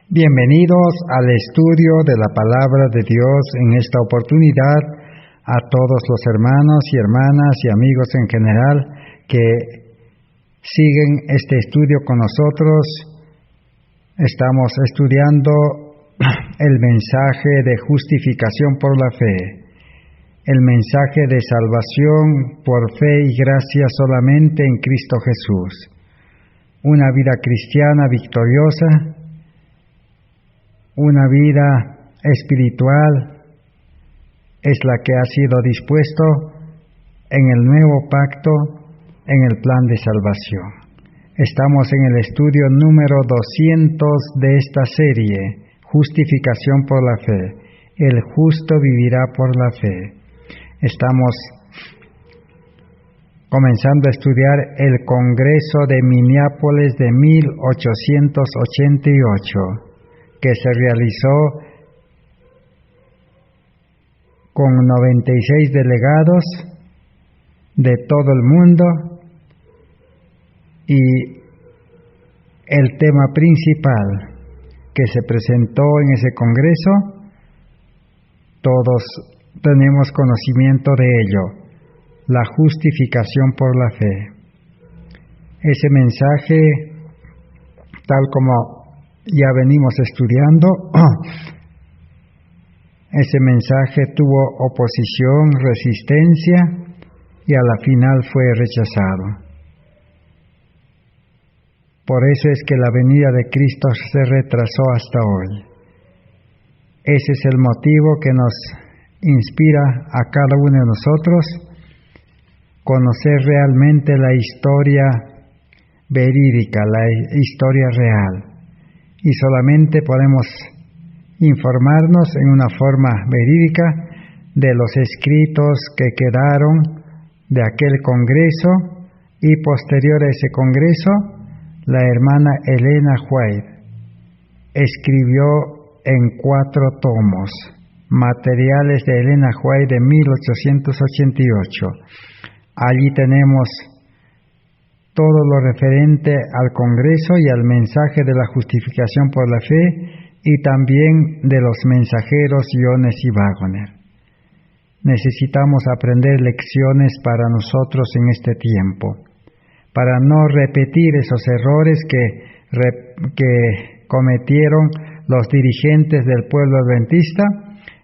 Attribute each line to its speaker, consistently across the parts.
Speaker 1: Bienvenidos al estudio de la Palabra de Dios en esta oportunidad a todos los hermanos y hermanas y amigos en general que siguen este estudio con nosotros. Estamos estudiando el mensaje de justificación por la fe, el mensaje de salvación por fe y gracia solamente en Cristo Jesús. Una vida cristiana victoriosa, una vida espiritual es la que ha sido dispuesto en el nuevo pacto, en el plan de salvación. Estamos en el estudio número 200 de esta serie, Justificación por la fe. El justo vivirá por la fe. Estamos comenzando a estudiar el Congreso de Minneapolis de 1888. Que se realizó con 96 delegados de todo el mundo, y el tema principal que se presentó en ese congreso, todos tenemos conocimiento de ello, la justificación por la fe. Ese mensaje, tal como ya venimos estudiando, ese mensaje tuvo oposición, resistencia, y a la final fue rechazado. Por eso es que la venida de Cristo se retrasó hasta hoy. Ese es el motivo que nos inspira a cada uno de nosotros conocer realmente la historia verídica, la historia real. Y solamente podemos informarnos en una forma verídica de los escritos que quedaron de aquel congreso, y posterior a ese congreso, la hermana Elena White escribió en 4 tomos, Materiales de Elena White de 1888. Allí tenemos todo lo referente al Congreso y al mensaje de la justificación por la fe, y también de los mensajeros Jones y Waggoner. Necesitamos aprender lecciones para nosotros en este tiempo, para no repetir esos errores que cometieron los dirigentes del pueblo adventista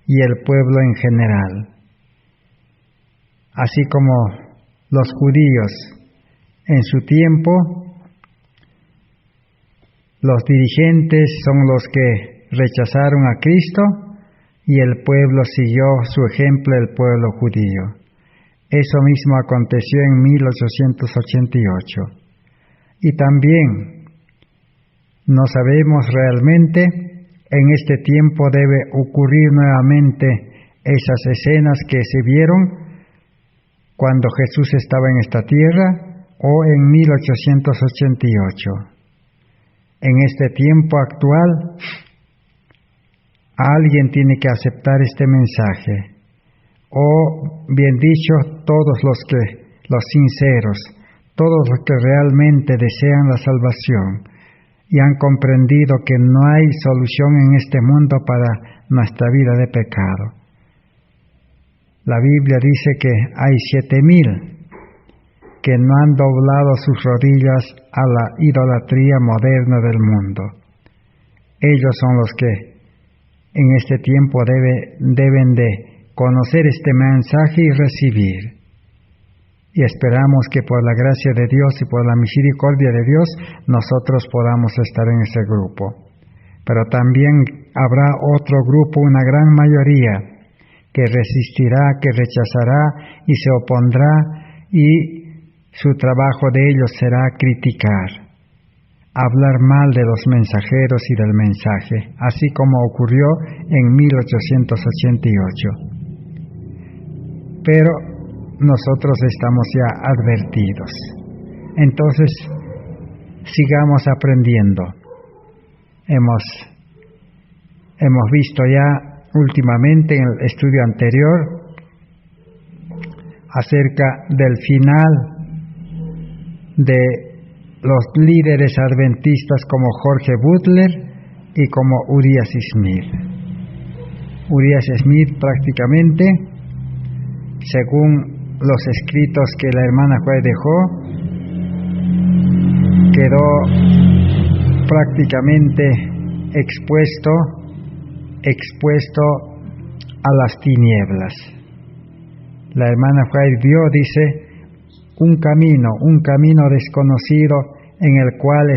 Speaker 1: y el pueblo en general. Así como los judíos en su tiempo, los dirigentes son los que rechazaron a Cristo y el pueblo siguió su ejemplo, el pueblo judío. Eso mismo aconteció en 1888. Y también no sabemos realmente, en este tiempo debe ocurrir nuevamente esas escenas que se vieron cuando Jesús estaba en esta tierra, o en 1888. En este tiempo actual, alguien tiene que aceptar este mensaje, o bien dicho, todos los sinceros, todos los que realmente desean la salvación y han comprendido que no hay solución en este mundo para nuestra vida de pecado. La Biblia dice que hay 7,000 que no han doblado sus rodillas a la idolatría moderna del mundo. Ellos son los que en este tiempo deben de conocer este mensaje y recibir. Y esperamos que por la gracia de Dios y por la misericordia de Dios nosotros podamos estar en ese grupo. Pero también habrá otro grupo, una gran mayoría, que resistirá, que rechazará y se opondrá, y su trabajo de ellos será criticar, hablar mal de los mensajeros y del mensaje, así como ocurrió en 1888. Pero nosotros estamos ya advertidos. Entonces, sigamos aprendiendo. Hemos visto ya últimamente en el estudio anterior acerca del final de los líderes adventistas como Jorge Butler y como Urias Smith. Urias Smith prácticamente, según los escritos que la hermana White dejó, quedó prácticamente expuesto a las tinieblas. La hermana White vio, dice, un camino desconocido en el cual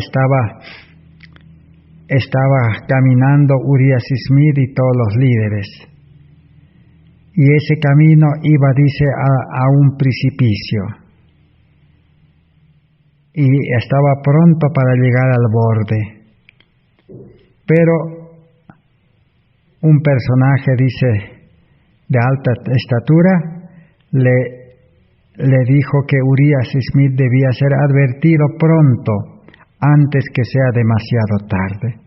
Speaker 1: estaba caminando Urias Smith y todos los líderes. Y ese camino iba, dice, a un precipicio. Y estaba pronto para llegar al borde. Pero un personaje, dice, de alta estatura, le dijo que Urias Smith debía ser advertido pronto, antes que sea demasiado tarde,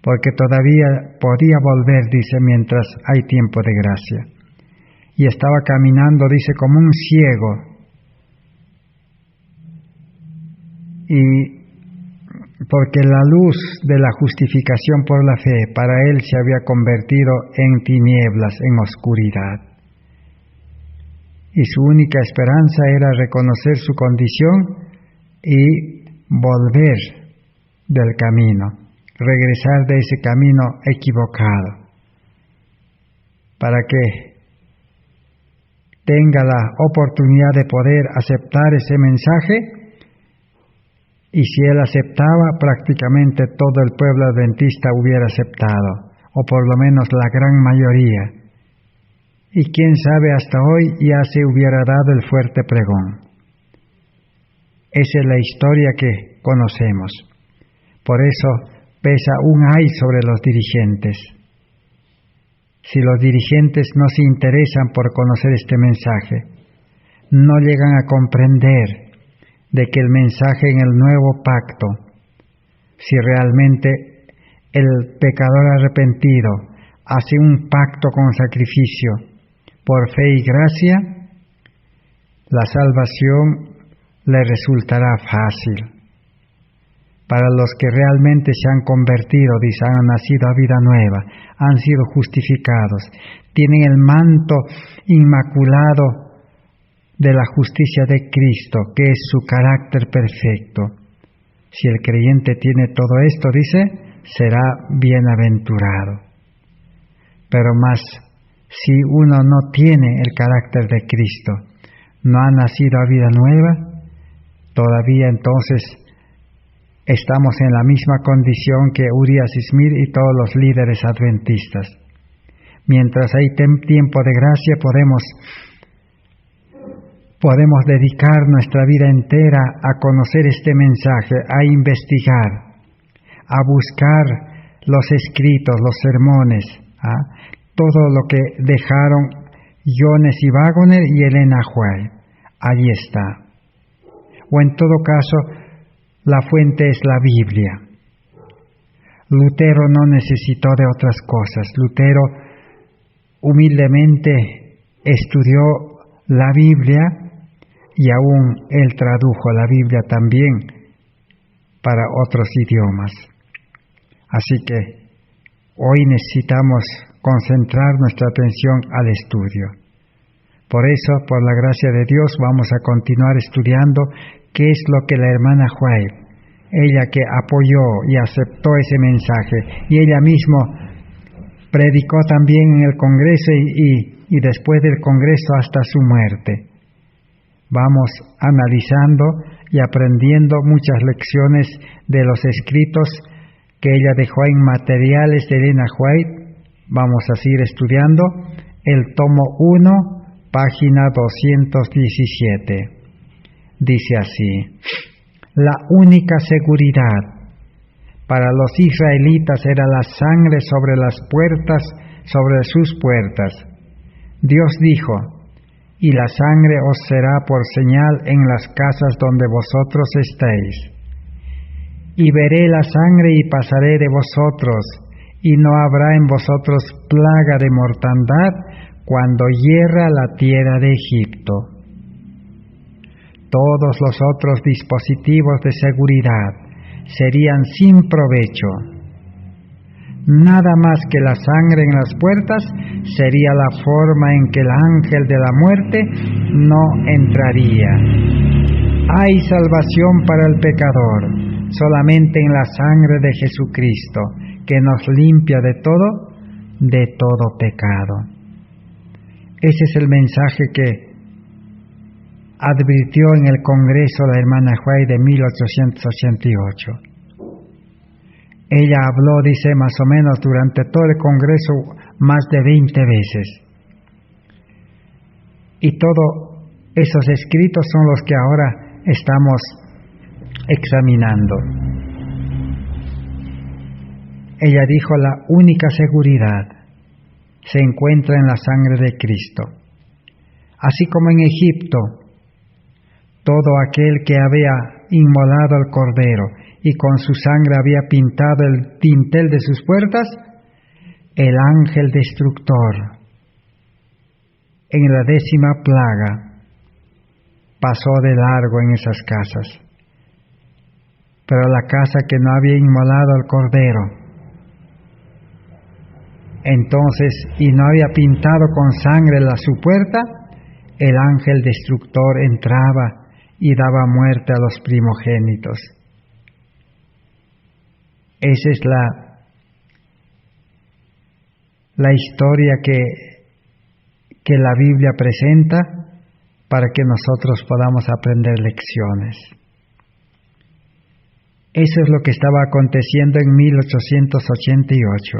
Speaker 1: porque todavía podía volver, dice, mientras hay tiempo de gracia. Y estaba caminando, dice, como un ciego. Y porque la luz de la justificación por la fe para él se había convertido en tinieblas, en oscuridad. Y su única esperanza era reconocer su condición y volver del camino, regresar de ese camino equivocado, para que tenga la oportunidad de poder aceptar ese mensaje. Y si él aceptaba, prácticamente todo el pueblo adventista hubiera aceptado, o por lo menos la gran mayoría. Y quién sabe, hasta hoy ya se hubiera dado el fuerte pregón. Esa es la historia que conocemos. Por eso pesa un ay sobre los dirigentes. Si los dirigentes no se interesan por conocer este mensaje, no llegan a comprender de que el mensaje en el nuevo pacto, si realmente el pecador arrepentido hace un pacto con sacrificio por fe y gracia, la salvación le resultará fácil. Para los que realmente se han convertido, dice, han nacido a vida nueva, han sido justificados, tienen el manto inmaculado de la justicia de Cristo, que es su carácter perfecto. Si el creyente tiene todo esto, dice, será bienaventurado. Pero más, si uno no tiene el carácter de Cristo, no ha nacido a vida nueva, todavía entonces estamos en la misma condición que Urias Smith y todos los líderes adventistas. Mientras hay tiempo de gracia, podemos dedicar nuestra vida entera a conocer este mensaje, a investigar, a buscar los escritos, los sermones, todo lo que dejaron Jones y Waggoner y Elena White. Allí está. O en todo caso, la fuente es la Biblia. Lutero no necesitó de otras cosas. Lutero humildemente estudió la Biblia y aún él tradujo la Biblia también para otros idiomas. Así que hoy necesitamos concentrar nuestra atención al estudio. Por eso, por la gracia de Dios, vamos a continuar estudiando qué es lo que la hermana White, ella que apoyó y aceptó ese mensaje, y ella misma predicó también en el Congreso y después del Congreso hasta su muerte. Vamos analizando y aprendiendo muchas lecciones de los escritos que ella dejó en materiales de Elena White. Vamos a seguir estudiando el tomo 1, página 217. Dice así: la única seguridad para los israelitas era la sangre sobre las puertas, sobre sus puertas. Dios dijo: y la sangre os será por señal en las casas donde vosotros estéis. Y veré la sangre y pasaré de vosotros, y no habrá en vosotros plaga de mortandad cuando hierra la tierra de Egipto. Todos los otros dispositivos de seguridad serían sin provecho. nada más que la sangre en las puertas sería la forma en que el ángel de la muerte no entraría. Hay salvación para el pecador solamente en la sangre de Jesucristo, que nos limpia de todo pecado. Ese es el mensaje que advirtió en el Congreso la hermana Huay de 1888. Ella habló, dice, más o menos durante todo el Congreso más de 20 veces. Y todos esos escritos son los que ahora estamos examinando. Ella dijo, la única seguridad se encuentra en la sangre de Cristo. Así como en Egipto, todo aquel que había inmolado al cordero y con su sangre había pintado el dintel de sus puertas, el ángel destructor, en la 10ª plaga, pasó de largo en esas casas. Pero la casa que no había inmolado al cordero, entonces, y no había pintado con sangre su puerta, el ángel destructor entraba y daba muerte a los primogénitos. Esa es la historia que la Biblia presenta para que nosotros podamos aprender lecciones. Eso es lo que estaba aconteciendo en 1888.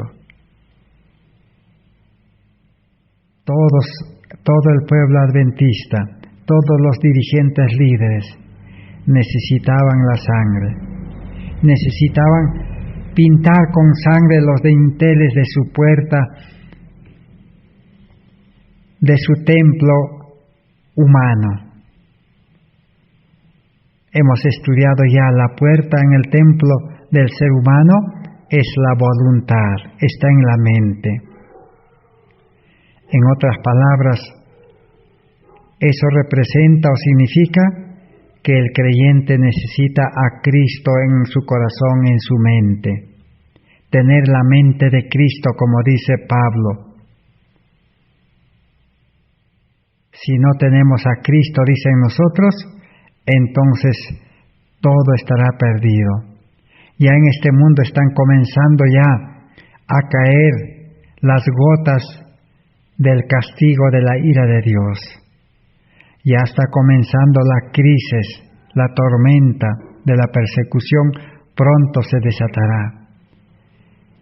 Speaker 1: Todo el pueblo adventista, todos los dirigentes líderes necesitaban la sangre, necesitaban pintar con sangre los dinteles de su puerta, de su templo humano. Hemos estudiado ya la puerta en el templo del ser humano es la voluntad, está en la mente. En otras palabras, eso representa o significa que el creyente necesita a Cristo en su corazón, en su mente. Tener la mente de Cristo, como dice Pablo. Si no tenemos a Cristo, dicen nosotros, entonces todo estará perdido. Ya en este mundo están comenzando ya a caer las gotas del castigo de la ira de Dios. Ya está comenzando la crisis, la tormenta de la persecución, pronto se desatará.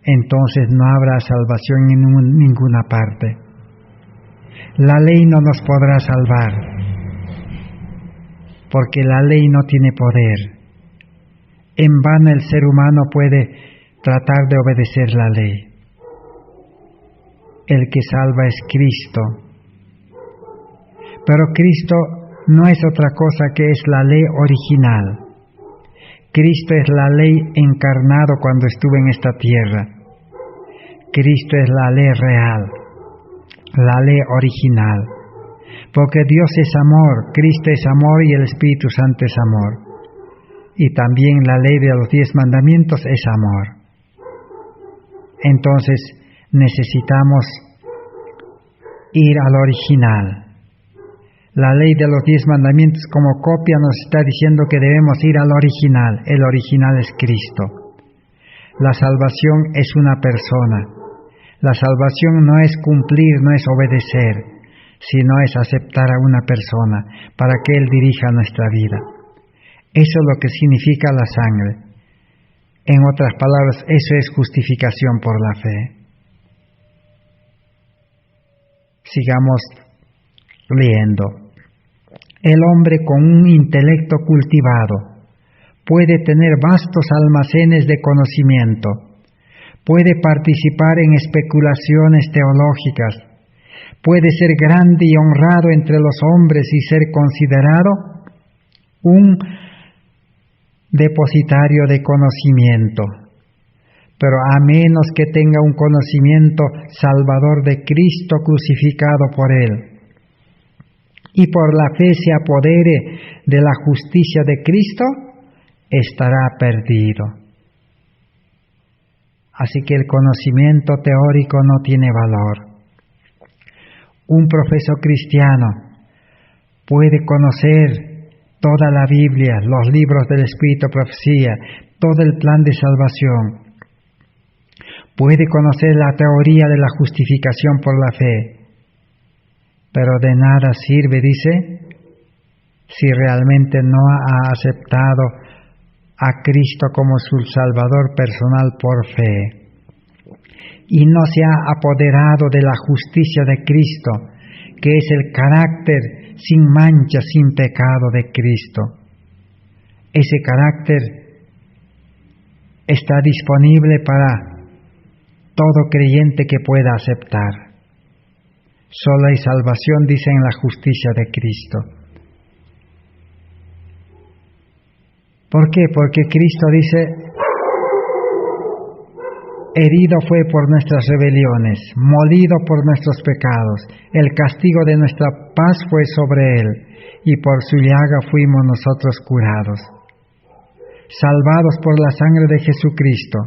Speaker 1: Entonces no habrá salvación en ninguna parte. La ley no nos podrá salvar, porque la ley no tiene poder. En vano el ser humano puede tratar de obedecer la ley. El que salva es Cristo. Pero Cristo no es otra cosa que es la ley original. Cristo es la ley encarnado cuando estuvo en esta tierra. Cristo es la ley real, la ley original. Porque Dios es amor, Cristo es amor y el Espíritu Santo es amor. Y también la ley de los 10 mandamientos es amor. Entonces necesitamos ir al original. La ley de los 10 mandamientos como copia nos está diciendo que debemos ir al original. El original es Cristo. La salvación es una persona. La salvación no es cumplir, no es obedecer, sino es aceptar a una persona para que Él dirija nuestra vida. Eso es lo que significa la sangre. En otras palabras, eso es justificación por la fe. Sigamos leyendo. El hombre con un intelecto cultivado puede tener vastos almacenes de conocimiento, puede participar en especulaciones teológicas, puede ser grande y honrado entre los hombres y ser considerado un depositario de conocimiento. Pero a menos que tenga un conocimiento salvador de Cristo crucificado por Él, y por la fe se apodere de la justicia de Cristo, estará perdido. Así que el conocimiento teórico no tiene valor. Un profesor cristiano puede conocer toda la Biblia, los libros del Espíritu, profecía, todo el plan de salvación. Puede conocer la teoría de la justificación por la fe, pero de nada sirve, dice, si realmente no ha aceptado a Cristo como su Salvador personal por fe y no se ha apoderado de la justicia de Cristo, que es el carácter sin mancha, sin pecado de Cristo. Ese carácter está disponible para todo creyente que pueda aceptar. Solo hay salvación, dice, en la justicia de Cristo. ¿Por qué? Porque Cristo dice, herido fue por nuestras rebeliones, molido por nuestros pecados, el castigo de nuestra paz fue sobre él, y por su llaga fuimos nosotros curados. Salvados por la sangre de Jesucristo,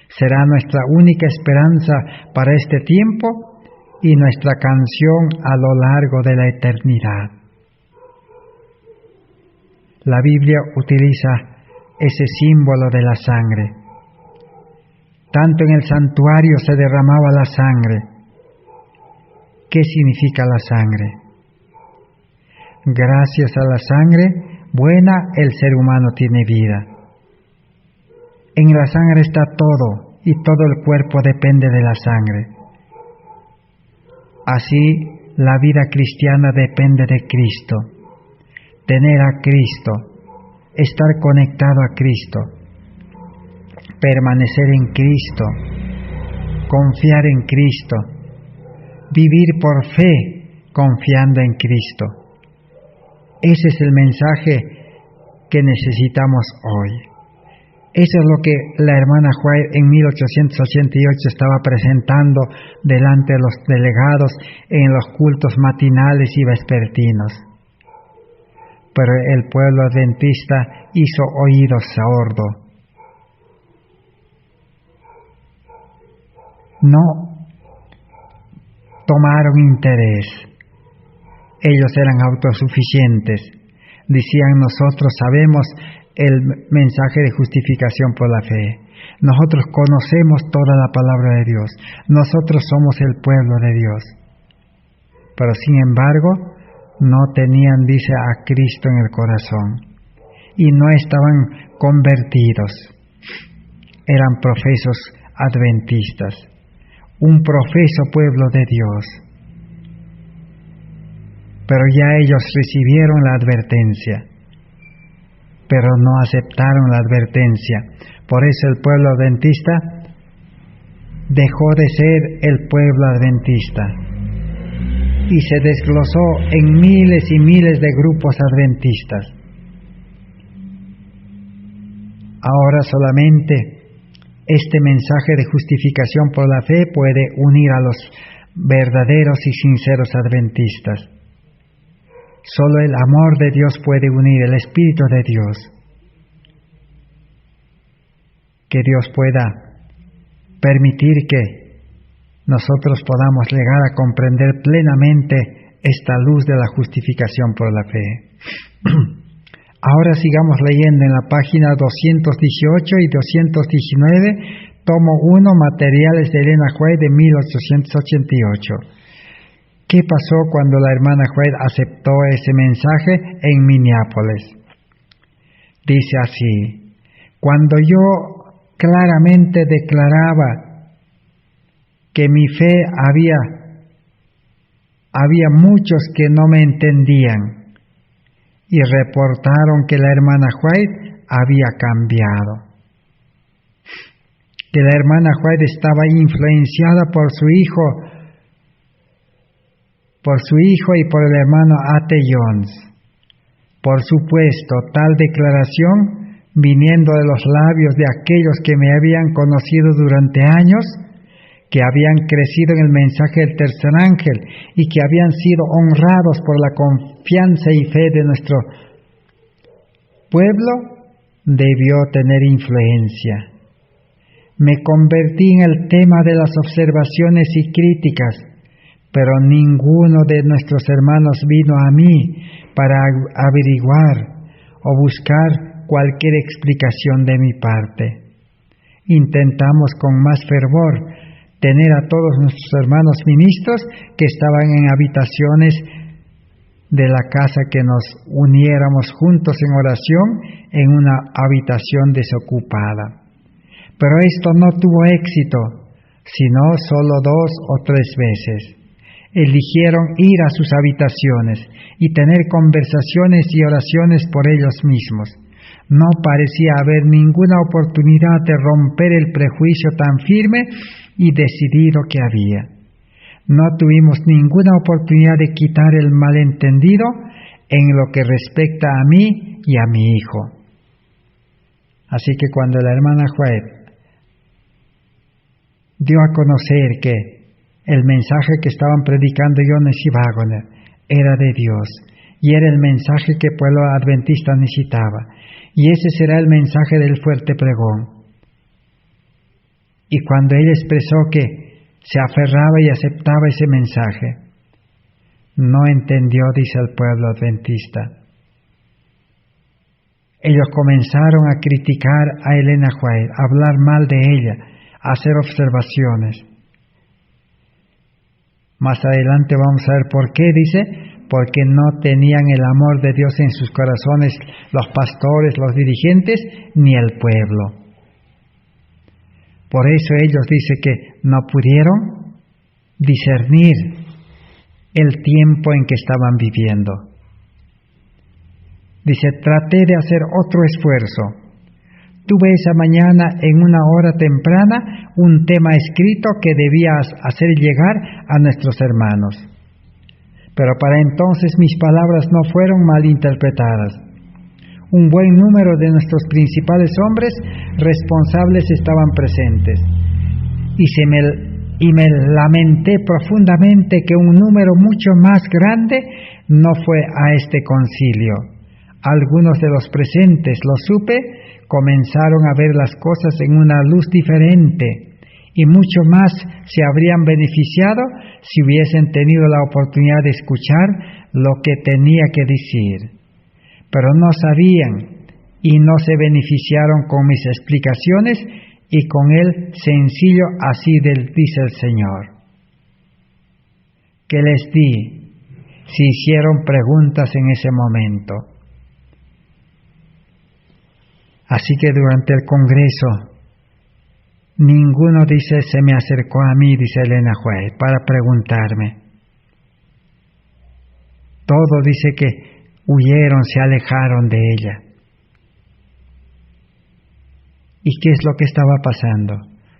Speaker 1: será nuestra única esperanza para este tiempo y nuestra canción a lo largo de la eternidad. La Biblia utiliza ese símbolo de la sangre. Tanto en el santuario se derramaba la sangre. ¿Qué significa la sangre? Gracias a la sangre buena el ser humano tiene vida. En la sangre está todo y todo el cuerpo depende de la sangre. Así, la vida cristiana depende de Cristo. Tener a Cristo, estar conectado a Cristo, permanecer en Cristo, confiar en Cristo, vivir por fe confiando en Cristo. Ese es el mensaje que necesitamos hoy. Eso es lo que la hermana White en 1888 estaba presentando delante de los delegados en los cultos matinales y vespertinos. Pero el pueblo adventista hizo oído sordo. No tomaron interés. Ellos eran autosuficientes. Decían, nosotros sabemos el mensaje de justificación por la fe. Nosotros conocemos toda la palabra de Dios. Nosotros somos el pueblo de Dios. Pero sin embargo, no tenían, dice, a Cristo en el corazón. Y no estaban convertidos. Eran profesos adventistas. Un profeso pueblo de Dios. Pero ya ellos recibieron la advertencia, pero no aceptaron la advertencia. Por eso el pueblo adventista dejó de ser el pueblo adventista y se desglosó en miles y miles de grupos adventistas. Ahora solamente este mensaje de justificación por la fe puede unir a los verdaderos y sinceros adventistas. Solo el amor de Dios puede unir, el Espíritu de Dios. Que Dios pueda permitir que nosotros podamos llegar a comprender plenamente esta luz de la justificación por la fe. Ahora sigamos leyendo en la página 218 y 219, tomo 1, Materiales de Elena White de 1888. ¿Qué pasó cuando la hermana White aceptó ese mensaje en Minneapolis? Dice así: cuando yo claramente declaraba que mi fe había muchos que no me entendían y reportaron que la hermana White había cambiado, que la hermana White estaba influenciada por su hijo y por el hermano A.T. Jones. Por supuesto, tal declaración, viniendo de los labios de aquellos que me habían conocido durante años, que habían crecido en el mensaje del tercer ángel y que habían sido honrados por la confianza y fe de nuestro pueblo, debió tener influencia. Me convertí en el tema de las observaciones y críticas, pero ninguno de nuestros hermanos vino a mí para averiguar o buscar cualquier explicación de mi parte. Intentamos con más fervor tener a todos nuestros hermanos ministros que estaban en habitaciones de la casa que nos uniéramos juntos en oración en una habitación desocupada. Pero esto no tuvo éxito, sino solo 2 o 3 veces. Eligieron ir a sus habitaciones y tener conversaciones y oraciones por ellos mismos. No parecía haber ninguna oportunidad de romper el prejuicio tan firme y decidido que había. No tuvimos ninguna oportunidad de quitar el malentendido en lo que respecta a mí y a mi hijo. Así que cuando la hermana Juet dio a conocer que el mensaje que estaban predicando Jones y Wagoner era de Dios y era el mensaje que el pueblo adventista necesitaba, y ese será el mensaje del fuerte pregón. Y cuando ella expresó que se aferraba y aceptaba ese mensaje, no entendió, dice el pueblo adventista. Ellos comenzaron a criticar a Elena White, a hablar mal de ella, a hacer observaciones. Más adelante vamos a ver por qué, dice, porque no tenían el amor de Dios en sus corazones los pastores, los dirigentes, ni el pueblo. Por eso ellos dicen que no pudieron discernir el tiempo en que estaban viviendo. Dice, traté de hacer otro esfuerzo. Tuve esa mañana en una hora temprana un tema escrito que debía hacer llegar a nuestros hermanos. Pero para entonces mis palabras no fueron malinterpretadas. Un buen número de nuestros principales hombres responsables estaban presentes. Y me lamenté profundamente que un número mucho más grande no fue a este concilio. Algunos de los presentes, lo supe, comenzaron a ver las cosas en una luz diferente, y mucho más se habrían beneficiado si hubiesen tenido la oportunidad de escuchar lo que tenía que decir. Pero no sabían y no se beneficiaron con mis explicaciones y con el sencillo así dice el Señor. Que les di si hicieron preguntas en ese momento. Así que durante el congreso, ninguno, dice, se me acercó a mí, dice Elena White, para preguntarme. Todo dice que huyeron, se alejaron de ella. ¿Y qué es lo que estaba pasando?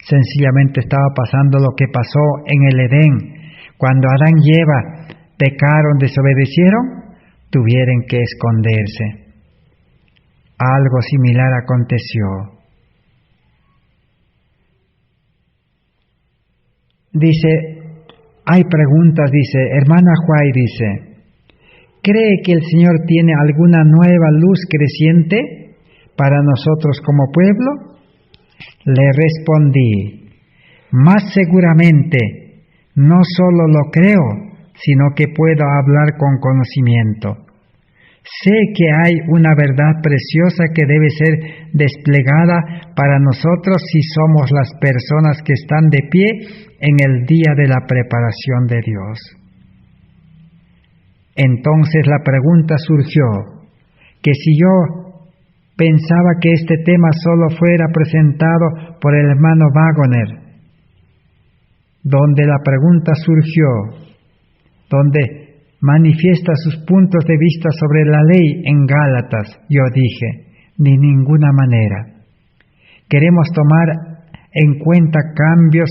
Speaker 1: Sencillamente estaba pasando lo que pasó en el Edén. Cuando Adán y Eva pecaron, desobedecieron, tuvieron que esconderse. Algo similar aconteció. Dice, hay preguntas, dice, hermana White dice, ¿cree que el Señor tiene alguna nueva luz creciente para nosotros como pueblo? Le respondí, más seguramente, no solo lo creo, sino que puedo hablar con conocimiento. Sé que hay una verdad preciosa que debe ser desplegada para nosotros si somos las personas que están de pie en el día de la preparación de Dios. Entonces la pregunta surgió, que si yo pensaba que este tema solo fuera presentado por el hermano Wagoner, donde la pregunta surgió, donde manifiesta sus puntos de vista sobre la ley en Gálatas, yo dije, de ninguna manera. Queremos tomar en cuenta cambios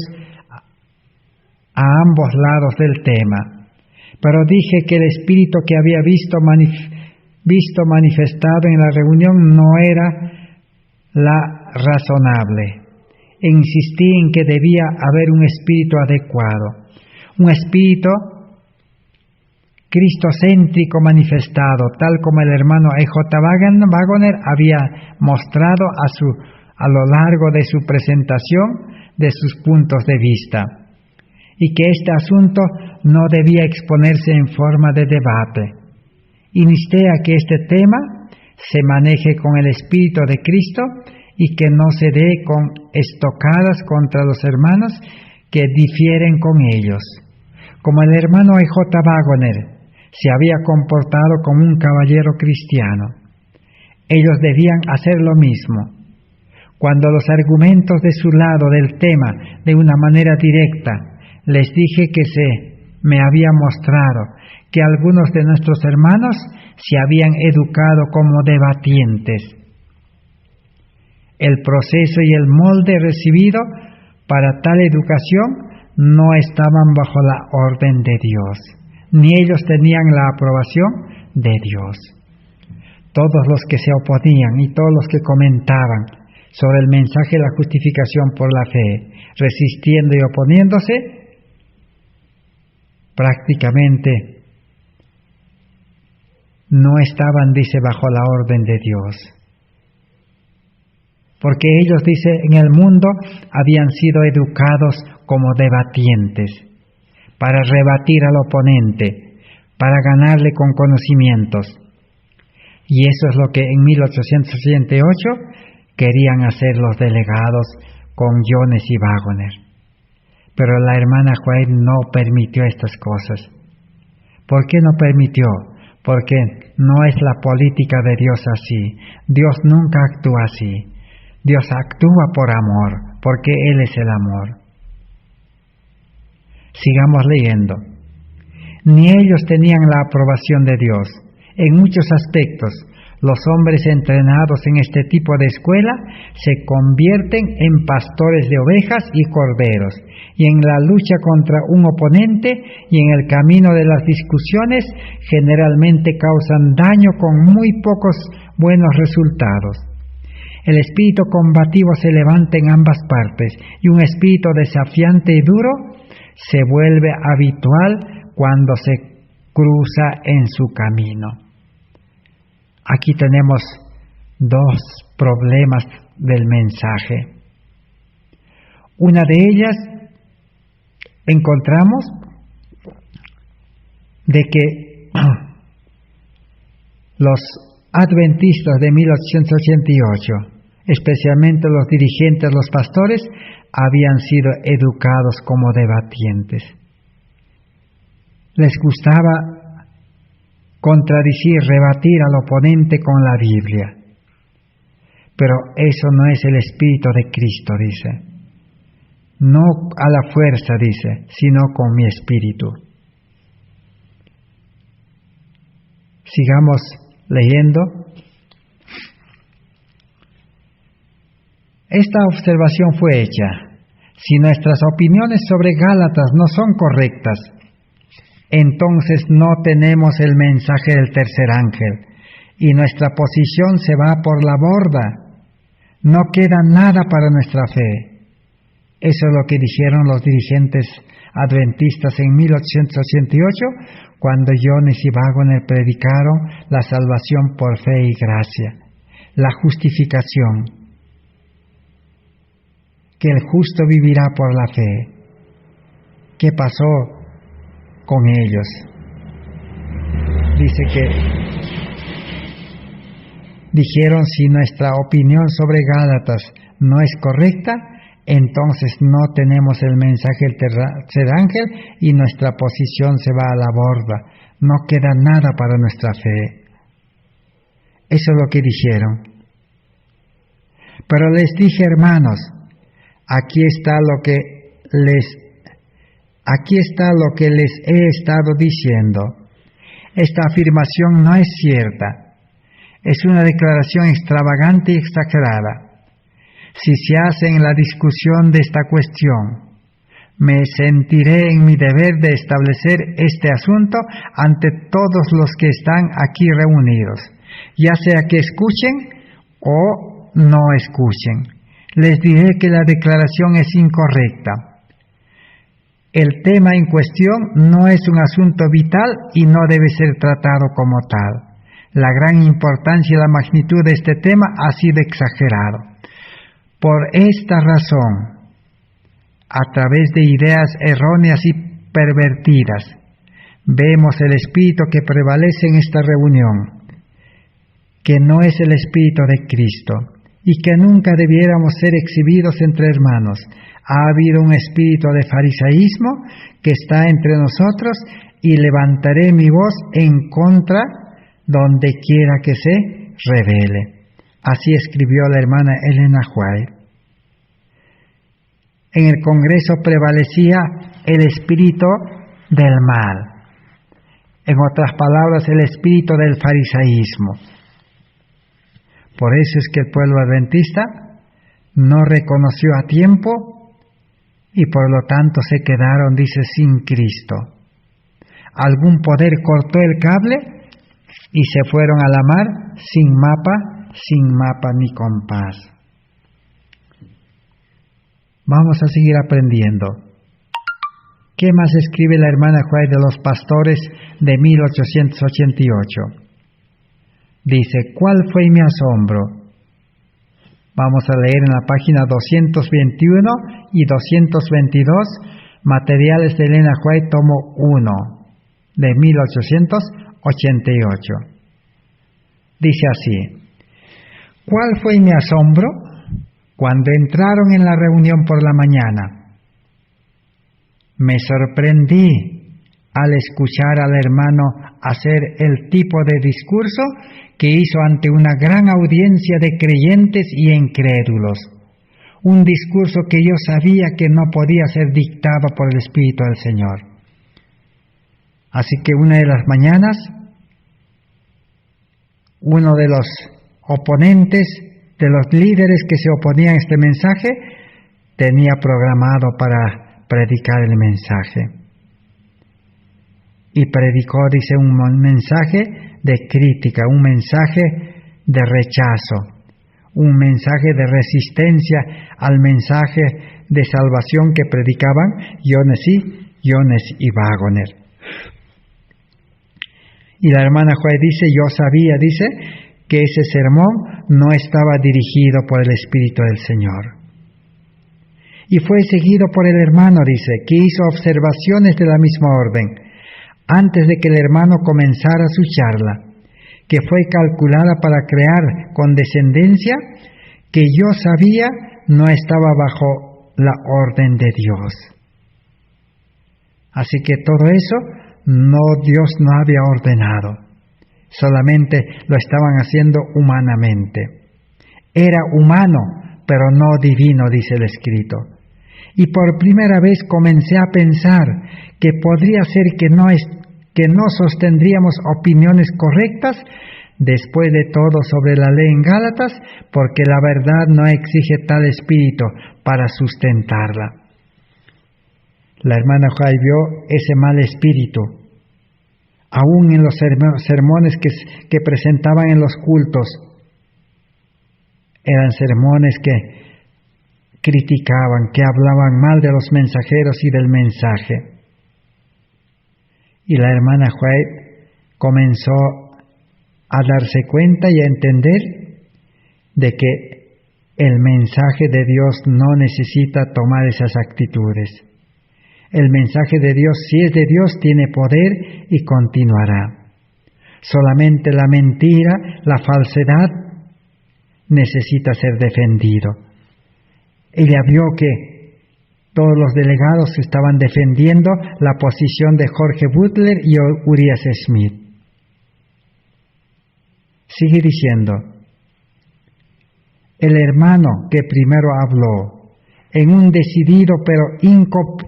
Speaker 1: a ambos lados del tema, pero dije que el espíritu que había visto manifestado en la reunión no era la razonable. E insistí en que debía haber un espíritu adecuado, un espíritu cristocéntrico manifestado, tal como el hermano E.J. Wagoner había mostrado a lo largo de su presentación de sus puntos de vista, y que este asunto no debía exponerse en forma de debate. Insté a que este tema se maneje con el Espíritu de Cristo y que no se dé con estocadas contra los hermanos que difieren con ellos. Como el hermano E.J. Waggoner se había comportado como un caballero cristiano, ellos debían hacer lo mismo. Cuando los argumentos de su lado del tema de una manera directa, les dije que me había mostrado que algunos de nuestros hermanos se habían educado como debatientes. El proceso y el molde recibido para tal educación no estaban bajo la orden de Dios, ni ellos tenían la aprobación de Dios. Todos los que se oponían y todos los que comentaban sobre el mensaje de la justificación por la fe, resistiendo y oponiéndose, prácticamente no estaban, dice, bajo la orden de Dios. Porque ellos, dice, en el mundo habían sido educados como debatientes, para rebatir al oponente, para ganarle con conocimientos. Y eso es lo que en 1888 querían hacer los delegados con Jones y Waggoner. Pero la hermana White no permitió estas cosas. ¿Por qué no permitió? Porque no es la política de Dios así. Dios nunca actúa así. Dios actúa por amor, porque Él es el amor. Sigamos leyendo. Ni ellos tenían la aprobación de Dios. En muchos aspectos, los hombres entrenados en este tipo de escuela se convierten en pastores de ovejas y corderos, y en la lucha contra un oponente y en el camino de las discusiones generalmente causan daño con muy pocos buenos resultados. El espíritu combativo se levanta en ambas partes, y un espíritu desafiante y duro se vuelve habitual cuando se cruza en su camino. Aquí tenemos dos problemas del mensaje. Una de ellas encontramos de que los adventistas de 1888, especialmente los dirigentes, los pastores, habían sido educados como debatientes. Les gustaba contradecir, rebatir al oponente con la Biblia. Pero eso no es el Espíritu de Cristo, dice. No a la fuerza, dice, sino con mi Espíritu. Sigamos leyendo. Esta observación fue hecha. Si nuestras opiniones sobre Gálatas no son correctas, entonces no tenemos el mensaje del tercer ángel y nuestra posición se va por la borda. No queda nada para nuestra fe. Eso es lo que dijeron los dirigentes adventistas en 1888, cuando Jones y Waggoner predicaron la salvación por fe y gracia, la justificación, que el justo vivirá por la fe. ¿Qué pasó con ellos? Dice que dijeron, si nuestra opinión sobre Gálatas no es correcta, entonces no tenemos el mensaje del tercer ángel y nuestra posición se va a la borda. No queda nada para nuestra fe. Eso es lo que dijeron. Pero les dije, hermanos, aquí está lo que les he estado diciendo. Esta afirmación no es cierta. Es una declaración extravagante y exagerada. Si se hace en la discusión de esta cuestión, me sentiré en mi deber de establecer este asunto ante todos los que están aquí reunidos, ya sea que escuchen o no escuchen. Les diré que la declaración es incorrecta. El tema en cuestión no es un asunto vital y no debe ser tratado como tal. La gran importancia y la magnitud de este tema ha sido exagerado. Por esta razón, a través de ideas erróneas y pervertidas, vemos el espíritu que prevalece en esta reunión, que no es el espíritu de Cristo, y que nunca debiéramos ser exhibidos entre hermanos. Ha habido un espíritu de farisaísmo que está entre nosotros, y levantaré mi voz en contra donde quiera que se revele. Así escribió la hermana Elena White. En el Congreso prevalecía el espíritu del mal. En otras palabras, el espíritu del farisaísmo. Por eso es que el pueblo adventista no reconoció a tiempo y por lo tanto se quedaron, dice, sin Cristo. Algún poder cortó el cable y se fueron a la mar sin mapa ni compás. Vamos a seguir aprendiendo. ¿Qué más escribe la hermana White de los pastores de 1888? Dice, ¿cuál fue mi asombro? Vamos a leer en la página 221 y 222, Materiales de Elena White, tomo 1, de 1888. Dice así, ¿cuál fue mi asombro? Cuando entraron en la reunión por la mañana, me sorprendí al escuchar al hermano hacer el tipo de discurso que hizo ante una gran audiencia de creyentes y incrédulos. Un discurso que yo sabía que no podía ser dictado por el Espíritu del Señor. Así que una de las mañanas, uno de los oponentes, de los líderes que se oponían a este mensaje, tenía programado para predicar el mensaje. Y predicó, dice, un mensaje de crítica, un mensaje de rechazo, un mensaje de resistencia al mensaje de salvación que predicaban Jones y Waggoner. Y la hermana White dice, yo sabía, dice, que ese sermón no estaba dirigido por el Espíritu del Señor. Y fue seguido por el hermano, dice, que hizo observaciones de la misma orden, antes de que el hermano comenzara su charla, que fue calculada para crear condescendencia, que yo sabía no estaba bajo la orden de Dios. Así que todo eso Dios no había ordenado, solamente lo estaban haciendo humanamente. Era humano, pero no divino, dice el escrito. Y por primera vez comencé a pensar que podría ser que no sostendríamos opiniones correctas después de todo sobre la ley en Gálatas, porque la verdad no exige tal espíritu para sustentarla. La hermana White vio ese mal espíritu, aún en los sermones que presentaban en los cultos. Eran sermones que criticaban, que hablaban mal de los mensajeros y del mensaje. Y la hermana White comenzó a darse cuenta y a entender de que el mensaje de Dios no necesita tomar esas actitudes. El mensaje de Dios, si es de Dios, tiene poder y continuará. Solamente la mentira, la falsedad, necesita ser defendido. Ella vio que todos los delegados estaban defendiendo la posición de Jorge Butler y Urias Smith. Sigue diciendo, el hermano que primero habló, en un decidido pero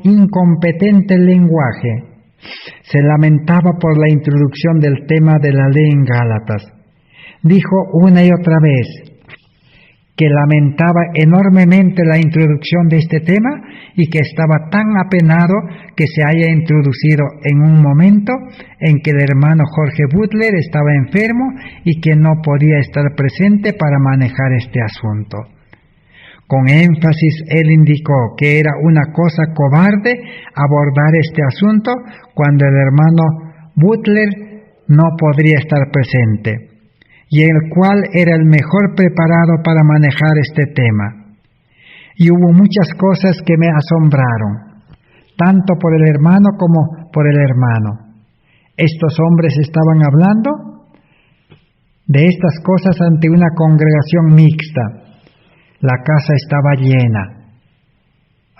Speaker 1: incompetente lenguaje, se lamentaba por la introducción del tema de la ley en Gálatas. Dijo una y otra vez que lamentaba enormemente la introducción de este tema y que estaba tan apenado que se haya introducido en un momento en que el hermano Jorge Butler estaba enfermo y que no podía estar presente para manejar este asunto. Con énfasis él indicó que era una cosa cobarde abordar este asunto cuando el hermano Butler no podría estar presente, y el cual era el mejor preparado para manejar este tema. Y hubo muchas cosas que me asombraron, tanto por el hermano como por el hermano. Estos hombres estaban hablando de estas cosas ante una congregación mixta. La casa estaba llena,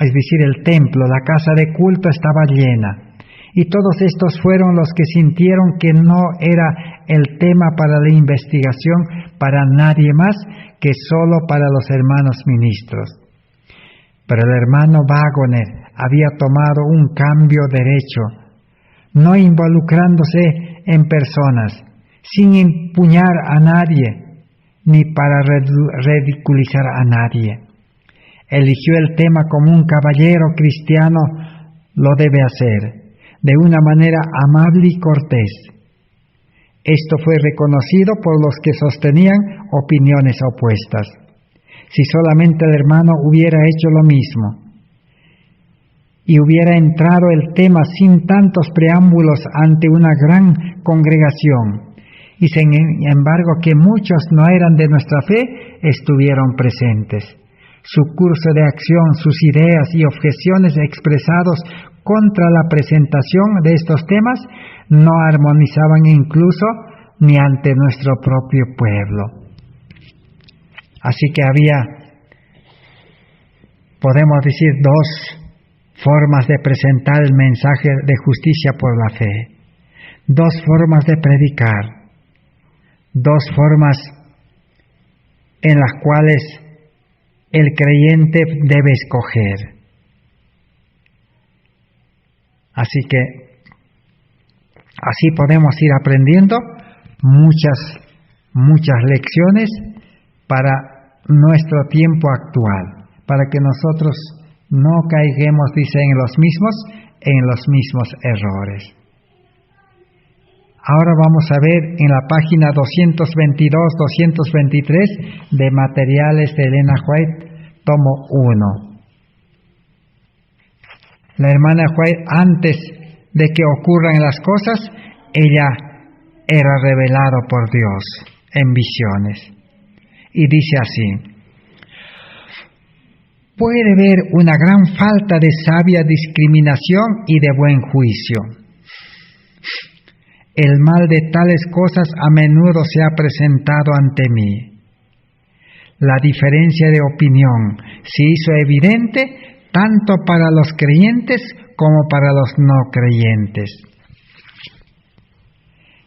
Speaker 1: es decir, el templo, la casa de culto estaba llena. Y todos estos fueron los que sintieron que no era el tema para la investigación para nadie más que solo para los hermanos ministros. Pero el hermano Waggoner había tomado un cambio derecho, no involucrándose en personas, sin empuñar a nadie, ni para ridiculizar a nadie. Eligió el tema como un caballero cristiano lo debe hacer, de una manera amable y cortés. Esto fue reconocido por los que sostenían opiniones opuestas. Si solamente el hermano hubiera hecho lo mismo y hubiera entrado el tema sin tantos preámbulos ante una gran congregación, y sin embargo que muchos no eran de nuestra fe, estuvieron presentes. Su curso de acción, sus ideas y objeciones expresados contra la presentación de estos temas no armonizaban incluso ni ante nuestro propio pueblo. Así que había, podemos decir, dos formas de presentar el mensaje de justicia por la fe, dos formas de predicar, dos formas en las cuales el creyente debe escoger. Así que así podemos ir aprendiendo muchas lecciones para nuestro tiempo actual, para que nosotros no caigamos, dice, en los mismos errores. Ahora vamos a ver en la página 222-223 de Materiales de Elena White, tomo 1. La hermana White, antes de que ocurran las cosas, ella era revelado por Dios en visiones. Y dice así: puede haber una gran falta de sabia discriminación y de buen juicio. El mal de tales cosas a menudo se ha presentado ante mí. La diferencia de opinión se hizo evidente tanto para los creyentes como para los no creyentes.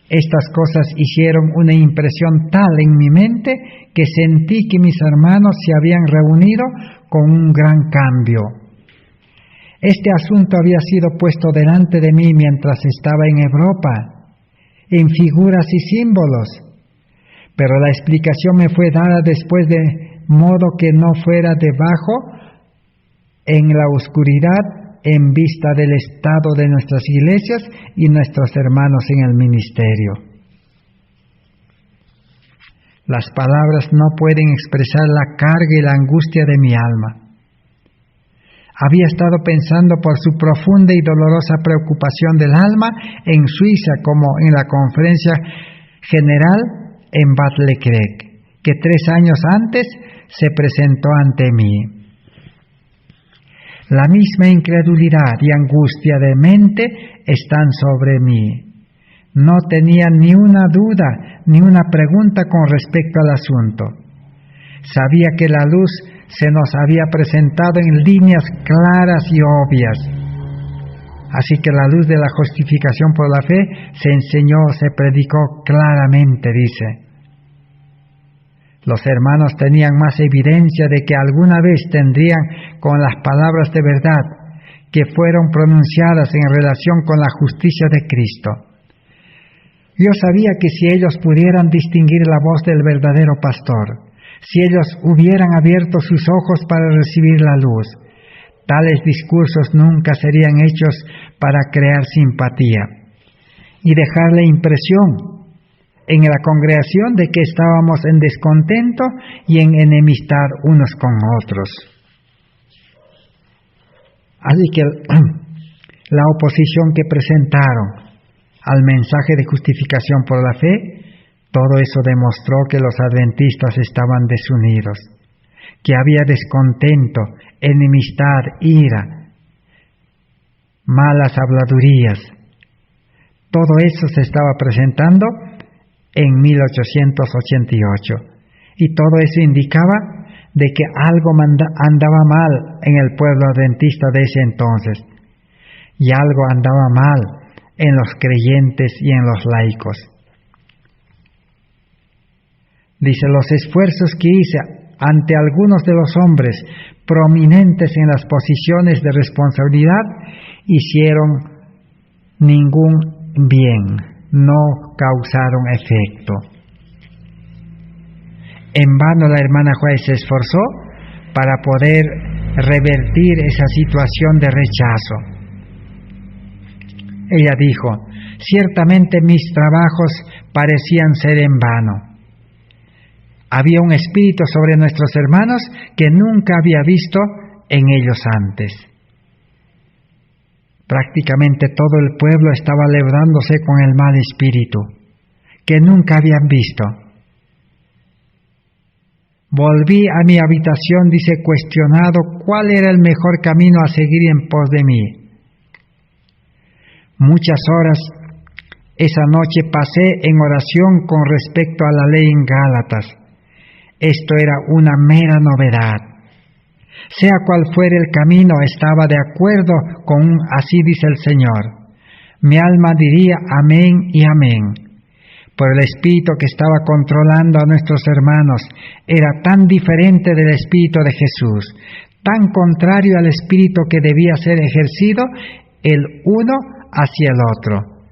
Speaker 1: Estas cosas hicieron una impresión tal en mi mente que sentí que mis hermanos se habían reunido con un gran cambio. Este asunto había sido puesto delante de mí mientras estaba en Europa, en figuras y símbolos, pero la explicación me fue dada después, de modo que no fuera debajo en la oscuridad, en vista del estado de nuestras iglesias y nuestros hermanos en el ministerio. Las palabras no pueden expresar la carga y la angustia de mi alma. Había estado pensando por su profunda y dolorosa preocupación del alma en Suiza, como en la conferencia general en Bad Leclerc, que 3 años antes se presentó ante mí. La misma incredulidad y angustia de mente están sobre mí. No tenía ni una duda ni una pregunta con respecto al asunto. Sabía que la luz se nos había presentado en líneas claras y obvias. Así que la luz de la justificación por la fe se enseñó, se predicó claramente, dice. Los hermanos tenían más evidencia de que alguna vez tendrían con las palabras de verdad que fueron pronunciadas en relación con la justicia de Cristo. Yo sabía que si ellos pudieran distinguir la voz del verdadero pastor, si ellos hubieran abierto sus ojos para recibir la luz, tales discursos nunca serían hechos para crear simpatía y dejar la impresión en la congregación de que estábamos en descontento y en enemistad unos con otros. Así que la oposición que presentaron al mensaje de justificación por la fe, todo eso demostró que los adventistas estaban desunidos. que había descontento, enemistad, ira, malas habladurías. Todo eso se estaba presentando en 1888 y todo eso indicaba de que algo andaba mal en el pueblo adventista de ese entonces y algo andaba mal en los creyentes y en los laicos. Dice, los esfuerzos que hice ante algunos de los hombres prominentes en las posiciones de responsabilidad hicieron ningún bien, no causaron efecto. En vano la hermana White se esforzó para poder revertir esa situación de rechazo. Ella dijo, ciertamente mis trabajos parecían ser en vano. Había un espíritu sobre nuestros hermanos que nunca había visto en ellos antes. Prácticamente todo el pueblo estaba lebrándose con el mal espíritu, que nunca habían visto. Volví a mi habitación, dice, cuestionado cuál era el mejor camino a seguir en pos de mí. Muchas horas esa noche pasé en oración con respecto a la ley en Gálatas. Esto era una mera novedad. Sea cual fuera el camino, estaba de acuerdo con así dice el Señor. Mi alma diría amén y amén. Por el espíritu que estaba controlando a nuestros hermanos era tan diferente del espíritu de Jesús, tan contrario al espíritu que debía ser ejercido el uno hacia el otro,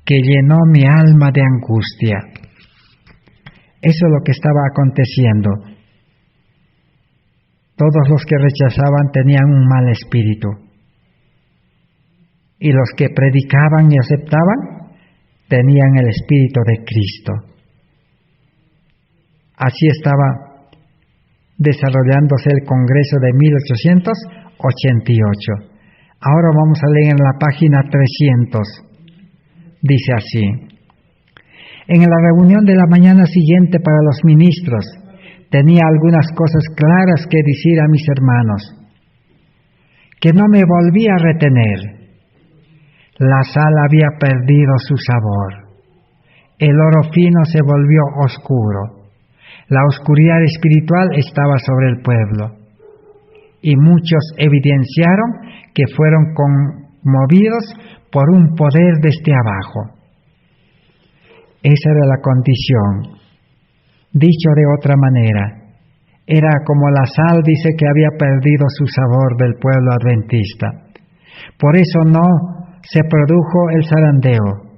Speaker 1: que llenó mi alma de angustia. Eso es lo que estaba aconteciendo. Todos los que rechazaban tenían un mal espíritu. Y los que predicaban y aceptaban tenían el espíritu de Cristo. Así estaba desarrollándose el Congreso de 1888. Ahora vamos a leer en la página 300. Dice así. En la reunión de la mañana siguiente para los ministros, tenía algunas cosas claras que decir a mis hermanos, que no me volví a retener. La sal había perdido su sabor. El oro fino se volvió oscuro. La oscuridad espiritual estaba sobre el pueblo. Y muchos evidenciaron que fueron conmovidos por un poder desde abajo. Esa era la condición. Dicho de otra manera, era como la sal, dice, que había perdido su sabor del pueblo adventista. Por eso no se produjo el zarandeo.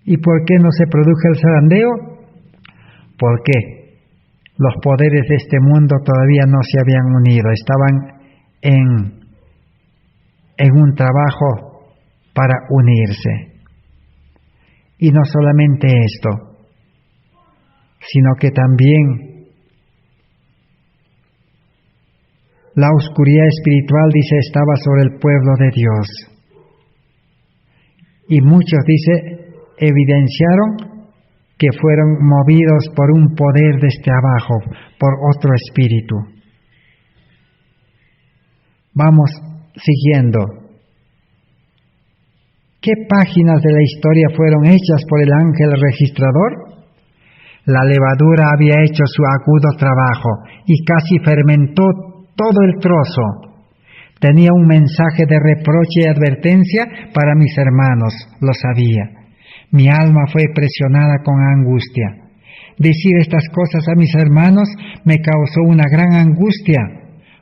Speaker 1: ¿Y por qué no se produjo el zarandeo? Porque los poderes de este mundo todavía no se habían unido, estaban en un trabajo para unirse. Y no solamente esto, sino que también la oscuridad espiritual, dice, estaba sobre el pueblo de Dios. Y muchos, dice, evidenciaron que fueron movidos por un poder desde abajo, por otro espíritu. Vamos siguiendo. ¿Qué páginas de la historia fueron hechas por el ángel registrador? La levadura había hecho su agudo trabajo y casi fermentó todo el trozo. Tenía un mensaje de reproche y advertencia para mis hermanos, lo sabía. Mi alma fue presionada con angustia. Decir estas cosas a mis hermanos me causó una gran angustia,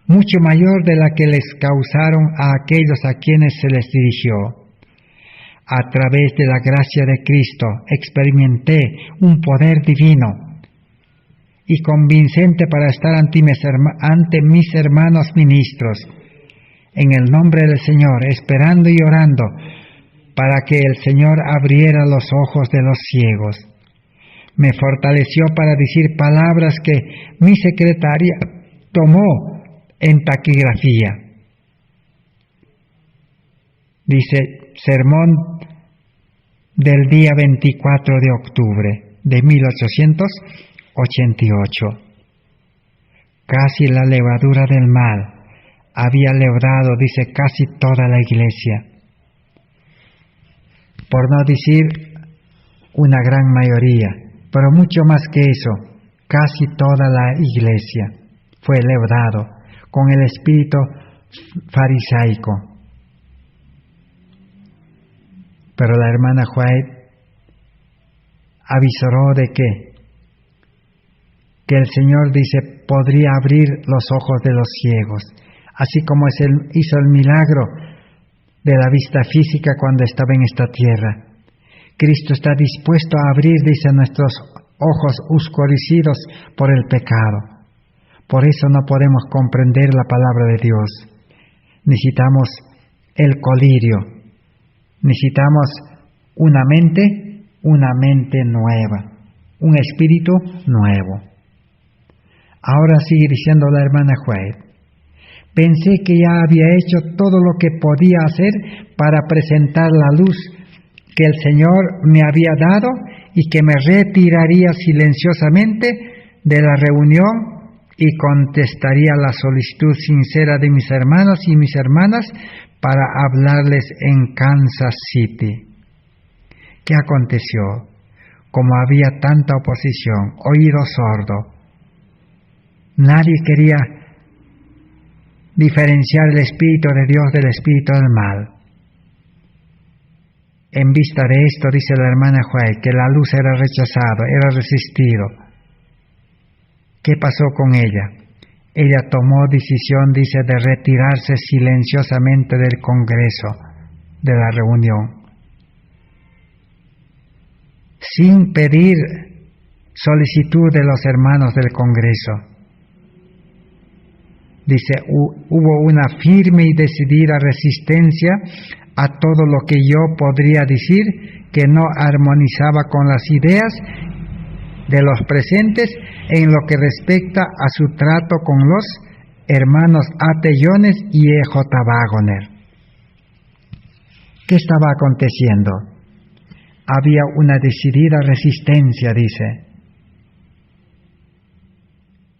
Speaker 1: mucho mayor de la que les causaron a aquellos a quienes se les dirigió. A través de la gracia de Cristo experimenté un poder divino y convincente para estar ante mis hermanos ministros, en el nombre del Señor, esperando y orando para que el Señor abriera los ojos de los ciegos. Me fortaleció para decir palabras que mi secretaria tomó en taquigrafía. Dice, sermón del día 24 de octubre de 1888. Casi la levadura del mal había lebrado, dice, casi toda la iglesia. Por no decir una gran mayoría, pero mucho más que eso, casi toda la iglesia fue lebrado con el espíritu farisaico. Pero la hermana White avisoró de que el Señor, dice, podría abrir los ojos de los ciegos, así como hizo el milagro de la vista física cuando estaba en esta tierra. Cristo está dispuesto a abrir, dice, nuestros ojos oscurecidos por el pecado. Por eso no podemos comprender la palabra de Dios. Necesitamos el colirio, necesitamos una mente nueva, un espíritu nuevo. Ahora sigue diciendo la hermana White: pensé que ya había hecho todo lo que podía hacer para presentar la luz que el Señor me había dado y que me retiraría silenciosamente de la reunión y contestaría la solicitud sincera de mis hermanos y mis hermanas para hablarles en Kansas City. ¿Qué aconteció? Como había tanta oposición, oído sordo, nadie quería diferenciar el Espíritu de Dios del Espíritu del mal. En vista de esto, dice la hermana White, que la luz era rechazada, era resistido. ¿Qué pasó con ella? Ella tomó decisión, dice, de retirarse silenciosamente del congreso, de la reunión, sin pedir solicitud de los hermanos del congreso. Dice, hubo una firme y decidida resistencia a todo lo que yo podría decir que no armonizaba con las ideas de los presentes en lo que respecta a su trato con los hermanos A.T. Jones y E.J. Waggoner. ¿Qué estaba aconteciendo? Había una decidida resistencia, dice,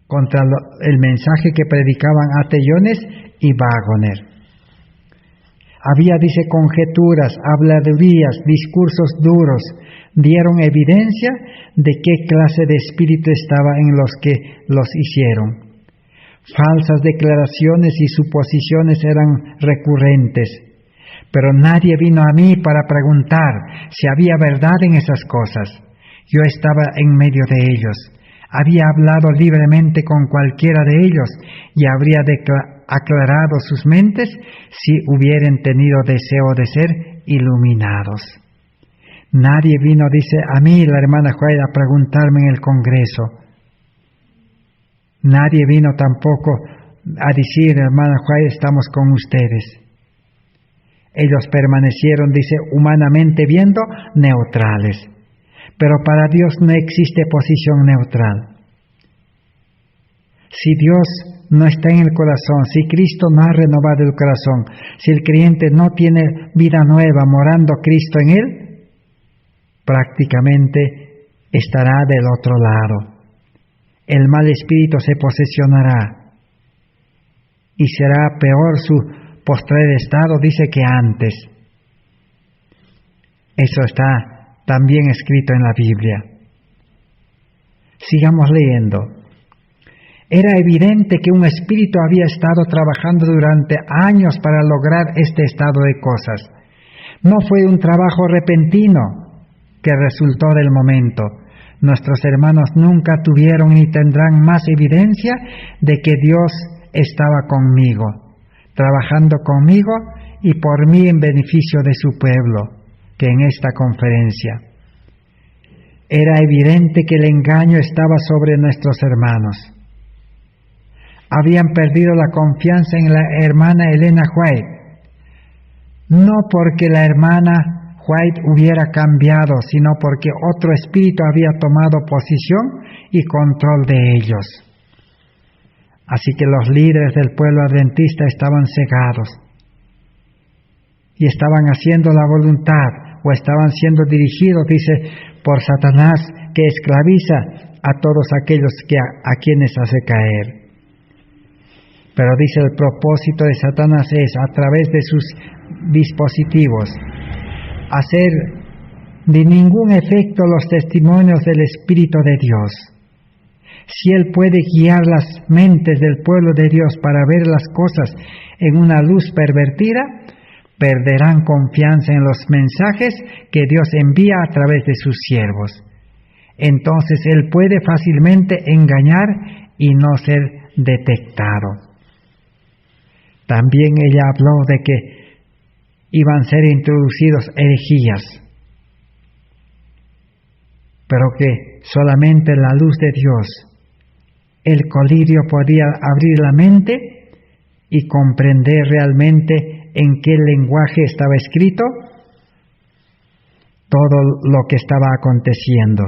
Speaker 1: contra el mensaje que predicaban A.T. Jones y Waggoner. Había, dice, conjeturas, habladurías, discursos duros, dieron evidencia de qué clase de espíritu estaba en los que los hicieron. Falsas declaraciones y suposiciones eran recurrentes, pero nadie vino a mí para preguntar si había verdad en esas cosas. Yo estaba en medio de ellos, había hablado libremente con cualquiera de ellos y habría aclarado sus mentes si hubieran tenido deseo de ser iluminados. Nadie vino, dice, a mí, la hermana White, a preguntarme en el congreso. Nadie vino tampoco a decir, hermana White, estamos con ustedes. Ellos permanecieron, dice, humanamente viendo, neutrales. Pero para Dios no existe posición neutral. Si Dios no está en el corazón, si Cristo no ha renovado el corazón, si el creyente no tiene vida nueva morando Cristo en él, prácticamente estará del otro lado. El mal espíritu se posesionará y será peor su postrer estado, dice, que antes. Eso está también escrito en la Biblia. Sigamos leyendo. Era evidente que un espíritu había estado trabajando durante años para lograr este estado de cosas. No fue un trabajo repentino que resultó del momento. Nuestros hermanos nunca tuvieron ni tendrán más evidencia de que Dios estaba conmigo, trabajando conmigo y por mí en beneficio de su pueblo, que en esta conferencia. Era evidente que el engaño estaba sobre nuestros hermanos. Habían perdido la confianza en la hermana Elena White, no porque la hermana White hubiera cambiado, sino porque otro espíritu había tomado posición y control de ellos. Así que los líderes del pueblo adventista estaban cegados y estaban haciendo la voluntad o estaban siendo dirigidos, dice, por Satanás, que esclaviza a todos aquellos a quienes hace caer. Pero dice, el propósito de Satanás es, a través de sus dispositivos, hacer de ningún efecto los testimonios del Espíritu de Dios. Si él puede guiar las mentes del pueblo de Dios para ver las cosas en una luz pervertida, perderán confianza en los mensajes que Dios envía a través de sus siervos. Entonces él puede fácilmente engañar y no ser detectado. También ella habló de que iban a ser introducidos herejías, pero que solamente la luz de Dios, el colirio, podía abrir la mente y comprender realmente en qué lenguaje estaba escrito todo lo que estaba aconteciendo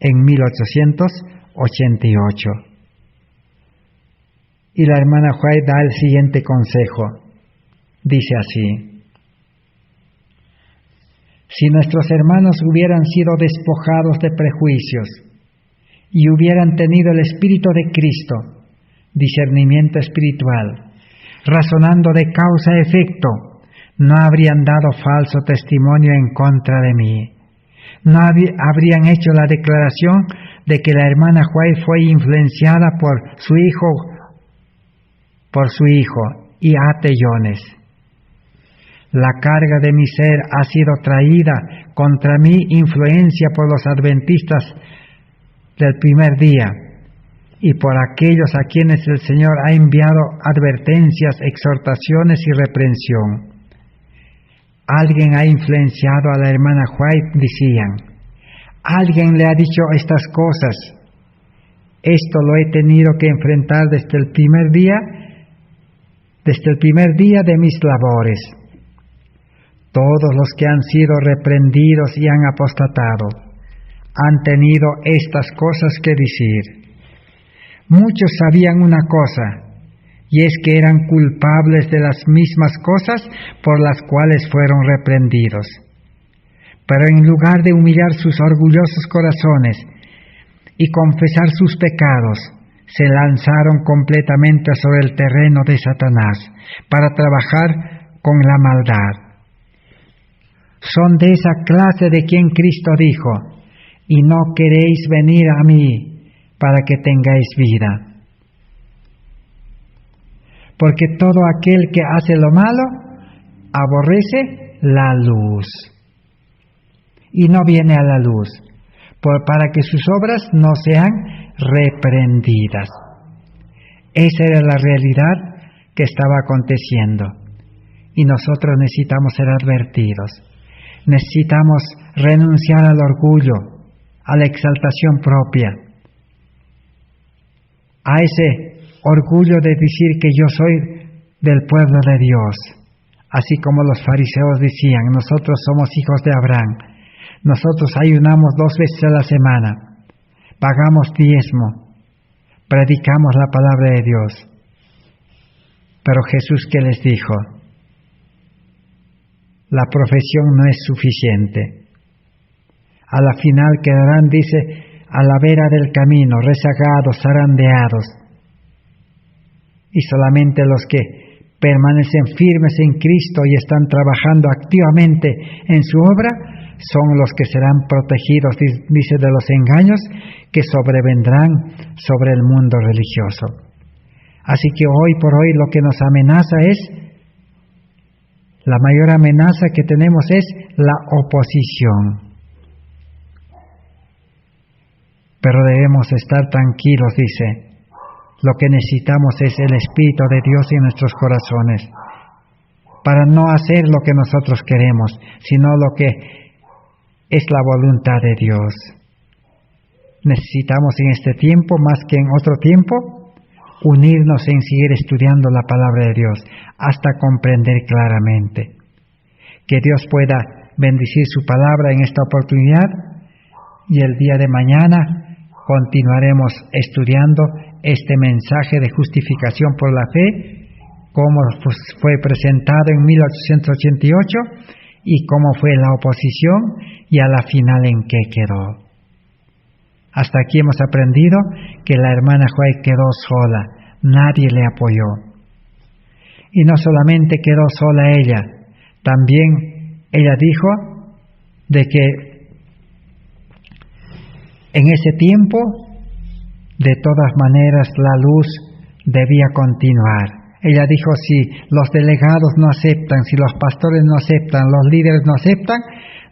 Speaker 1: en 1888. Y la hermana White da el siguiente consejo. Dice así: si nuestros hermanos hubieran sido despojados de prejuicios y hubieran tenido el Espíritu de Cristo, discernimiento espiritual, razonando de causa-efecto, no habrían dado falso testimonio en contra de mí. No habrían hecho la declaración de que la hermana White fue influenciada por su hijo y Jones. La carga de mi ser ha sido traída contra mi influencia por los adventistas del primer día y por aquellos a quienes el Señor ha enviado advertencias, exhortaciones y reprensión. Alguien ha influenciado a la hermana White, decían. Alguien le ha dicho estas cosas. Esto lo he tenido que enfrentar desde el primer día de mis labores. Todos los que han sido reprendidos y han apostatado han tenido estas cosas que decir. Muchos sabían una cosa, y es que eran culpables de las mismas cosas por las cuales fueron reprendidos. Pero en lugar de humillar sus orgullosos corazones y confesar sus pecados, se lanzaron completamente sobre el terreno de Satanás para trabajar con la maldad. Son de esa clase de quien Cristo dijo: y no queréis venir a mí para que tengáis vida. Porque todo aquel que hace lo malo aborrece la luz y no viene a la luz, para que sus obras no sean reprendidas. Esa era la realidad que estaba aconteciendo, y nosotros necesitamos ser advertidos. Necesitamos renunciar al orgullo, a la exaltación propia, a ese orgullo de decir que yo soy del pueblo de Dios, así como los fariseos decían: nosotros somos hijos de Abraham, nosotros ayunamos 2 veces a la semana, pagamos diezmo, predicamos la palabra de Dios. Pero Jesús, ¿qué les dijo? La profesión no es suficiente. A la final quedarán, dice, a la vera del camino, rezagados, zarandeados. Y solamente los que permanecen firmes en Cristo y están trabajando activamente en su obra son los que serán protegidos, dice, de los engaños que sobrevendrán sobre el mundo religioso. Así que hoy por hoy lo que nos amenaza es, la mayor amenaza que tenemos es la oposición. Pero debemos estar tranquilos, dice. Lo que necesitamos es el Espíritu de Dios en nuestros corazones, para no hacer lo que nosotros queremos, sino lo que es la voluntad de Dios. Necesitamos en este tiempo, más que en otro tiempo, unirnos en seguir estudiando la palabra de Dios, hasta comprender claramente. Que Dios pueda bendecir su palabra en esta oportunidad, y el día de mañana continuaremos estudiando este mensaje de justificación por la fe, cómo fue presentado en 1888 y cómo fue la oposición y a la final en qué quedó. Hasta aquí hemos aprendido que la hermana White quedó sola, nadie le apoyó. Y no solamente quedó sola ella, también ella dijo de que en ese tiempo, de todas maneras, la luz debía continuar. Ella dijo, si los delegados no aceptan, si los pastores no aceptan, los líderes no aceptan,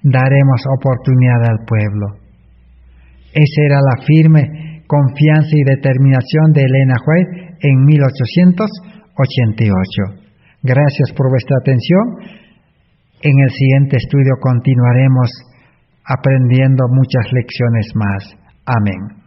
Speaker 1: daremos oportunidad al pueblo. Esa era la firme confianza y determinación de Elena White en 1888. Gracias por vuestra atención. En el siguiente estudio continuaremos aprendiendo muchas lecciones más. Amén.